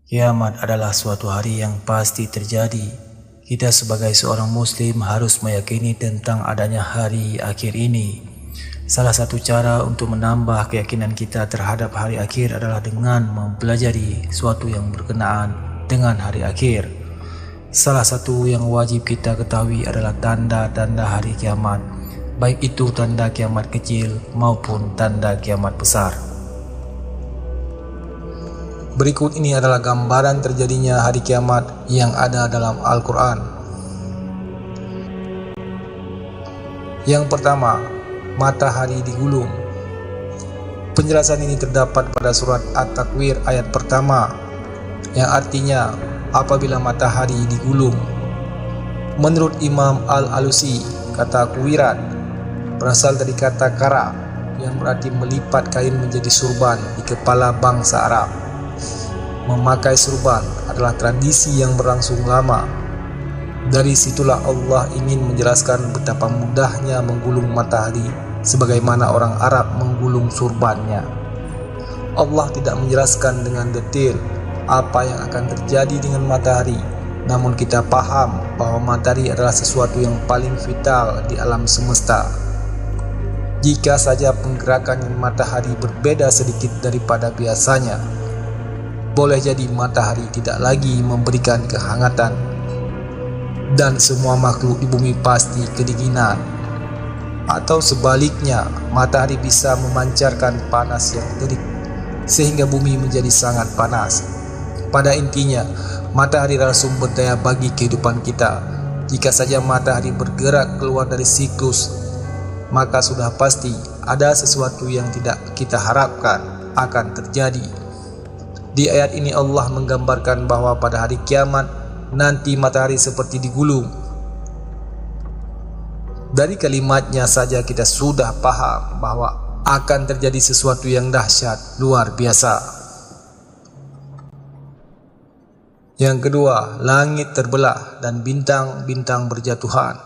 Kiamat adalah suatu hari yang pasti terjadi. Kita sebagai seorang muslim harus meyakini tentang adanya hari akhir ini. Salah satu cara untuk menambah keyakinan kita terhadap hari akhir adalah dengan mempelajari sesuatu yang berkenaan dengan hari akhir. Salah satu yang wajib kita ketahui adalah tanda-tanda hari kiamat, baik itu tanda kiamat kecil maupun tanda kiamat besar. Berikut ini adalah gambaran terjadinya hari kiamat yang ada dalam Al-Quran. Yang pertama, matahari digulung. Penjelasan ini terdapat pada surat At-Takwir ayat pertama, yang artinya apabila matahari digulung. Menurut Imam Al-Alusi, kata kuwiran berasal dari kata kara yang berarti melipat kain menjadi surban di kepala bangsa Arab. Memakai surban adalah tradisi yang berlangsung lama. Dari situlah Allah ingin menjelaskan betapa mudahnya menggulung matahari sebagaimana orang Arab menggulung surbannya. Allah tidak menjelaskan dengan detail apa yang akan terjadi dengan matahari, namun kita paham bahwa matahari adalah sesuatu yang paling vital di alam semesta. Jika saja penggerakan matahari berbeda sedikit daripada biasanya, boleh jadi matahari tidak lagi memberikan kehangatan dan semua makhluk di bumi pasti kedinginan. Atau sebaliknya, matahari bisa memancarkan panas yang terik sehingga bumi menjadi sangat panas. Pada intinya, matahari adalah sumber daya bagi kehidupan kita. Jika saja matahari bergerak keluar dari siklus, maka sudah pasti ada sesuatu yang tidak kita harapkan akan terjadi. Di ayat ini Allah menggambarkan bahwa pada hari kiamat nanti matahari seperti digulung. Dari kalimatnya saja kita sudah paham bahwa akan terjadi sesuatu yang dahsyat luar biasa. Yang kedua, langit terbelah dan bintang-bintang berjatuhan.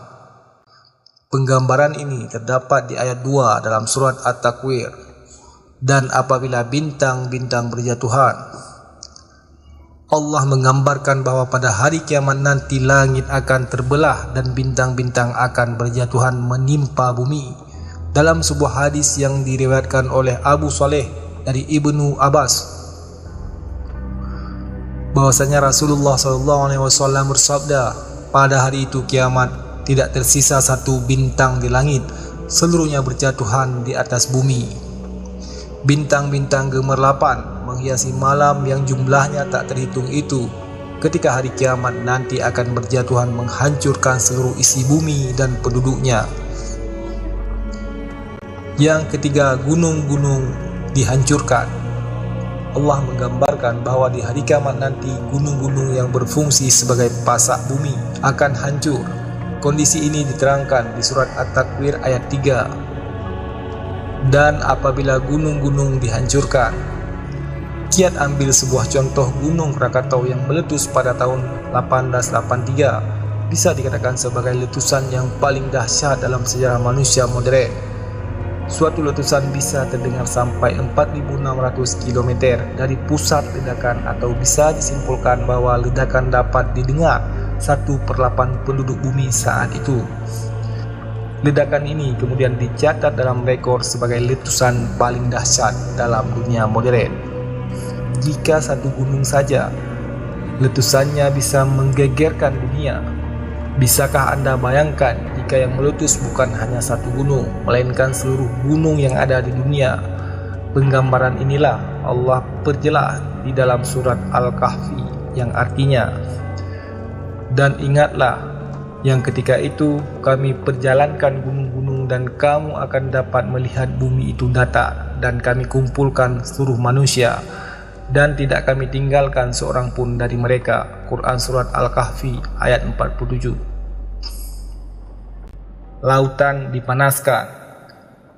Penggambaran ini terdapat di ayat 2 dalam surat At-Takwir. Dan apabila bintang-bintang berjatuhan, Allah menggambarkan bahwa pada hari kiamat nanti langit akan terbelah dan bintang-bintang akan berjatuhan menimpa bumi. Dalam sebuah hadis yang diriwayatkan oleh Abu Saleh dari Ibnu Abbas, bahwasanya Rasulullah SAW bersabda, pada hari itu kiamat tidak tersisa satu bintang di langit, seluruhnya berjatuhan di atas bumi. Bintang-bintang gemerlapan menghiasi malam yang jumlahnya tak terhitung itu. Ketika hari kiamat nanti akan berjatuhan menghancurkan seluruh isi bumi dan penduduknya. Yang ketiga, gunung-gunung dihancurkan. Allah menggambarkan bahwa di hari kiamat nanti gunung-gunung yang berfungsi sebagai pasak bumi akan hancur. Kondisi ini diterangkan di surat At-Takwir ayat 3. Dan apabila gunung-gunung dihancurkan. Kiat ambil sebuah contoh gunung Krakatau yang meletus pada tahun 1883 bisa dikatakan sebagai letusan yang paling dahsyat dalam sejarah manusia modern. Suatu letusan bisa terdengar sampai 4.600 km dari pusat ledakan, atau bisa disimpulkan bahwa ledakan dapat didengar 1/8 penduduk bumi saat itu. Ledakan ini kemudian dicatat dalam rekor sebagai letusan paling dahsyat dalam dunia modern. Jika satu gunung saja letusannya bisa menggegerkan dunia, bisakah Anda bayangkan jika yang meletus bukan hanya satu gunung, melainkan seluruh gunung yang ada di dunia? Penggambaran inilah Allah perjelas di dalam surat Al-Kahfi yang artinya, dan ingatlah yang ketika itu kami perjalankan gunung-gunung dan kamu akan dapat melihat bumi itu datar, dan kami kumpulkan seluruh manusia dan tidak kami tinggalkan seorang pun dari mereka. Quran surat Al-Kahfi ayat 47. Lautan dipanaskan.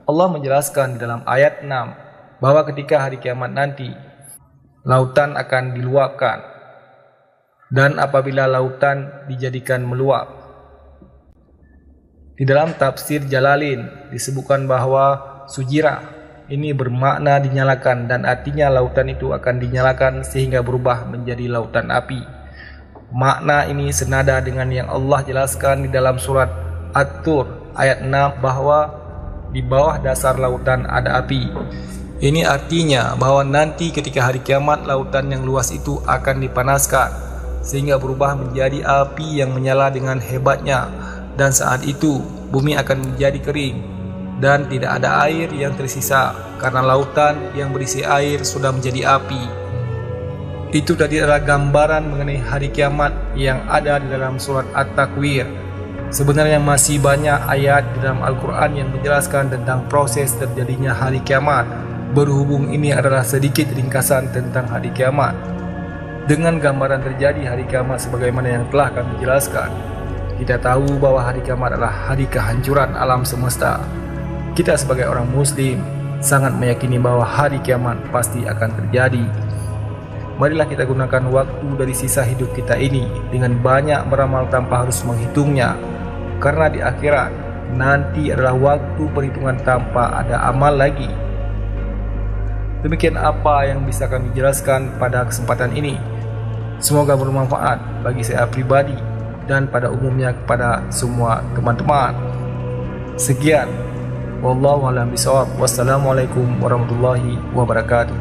Allah menjelaskan di dalam ayat 6 bahwa ketika hari kiamat nanti lautan akan diluapkan, dan apabila lautan dijadikan meluap. Di dalam tafsir Jalalain disebutkan bahwa sujirah ini bermakna dinyalakan, dan artinya lautan itu akan dinyalakan sehingga berubah menjadi lautan api. Makna ini senada dengan yang Allah jelaskan di dalam surat At-Tur ayat 6 bahwa di bawah dasar lautan ada api. Ini artinya bahwa nanti ketika hari kiamat lautan yang luas itu akan dipanaskan sehingga berubah menjadi api yang menyala dengan hebatnya, dan saat itu bumi akan menjadi kering dan tidak ada air yang tersisa karena lautan yang berisi air sudah menjadi api. Itu tadi adalah gambaran mengenai hari kiamat yang ada di dalam surat At-Takwir. Sebenarnya masih banyak ayat di dalam Al-Quran yang menjelaskan tentang proses terjadinya hari kiamat. Berhubung ini adalah sedikit ringkasan tentang hari kiamat, dengan gambaran terjadi hari kiamat sebagaimana yang telah kami jelaskan, kita tahu bahwa hari kiamat adalah hari kehancuran alam semesta. Kita sebagai orang muslim sangat meyakini bahwa hari kiamat pasti akan terjadi. Marilah kita gunakan waktu dari sisa hidup kita ini dengan banyak beramal tanpa harus menghitungnya, karena di akhirat nanti adalah waktu perhitungan tanpa ada amal lagi. Demikian apa yang bisa kami jelaskan pada kesempatan ini. Semoga bermanfaat bagi saya pribadi dan pada umumnya kepada semua teman-teman. Sekian, wallahu a'lam bishawab. Wassalamualaikum warahmatullahi wabarakatuh.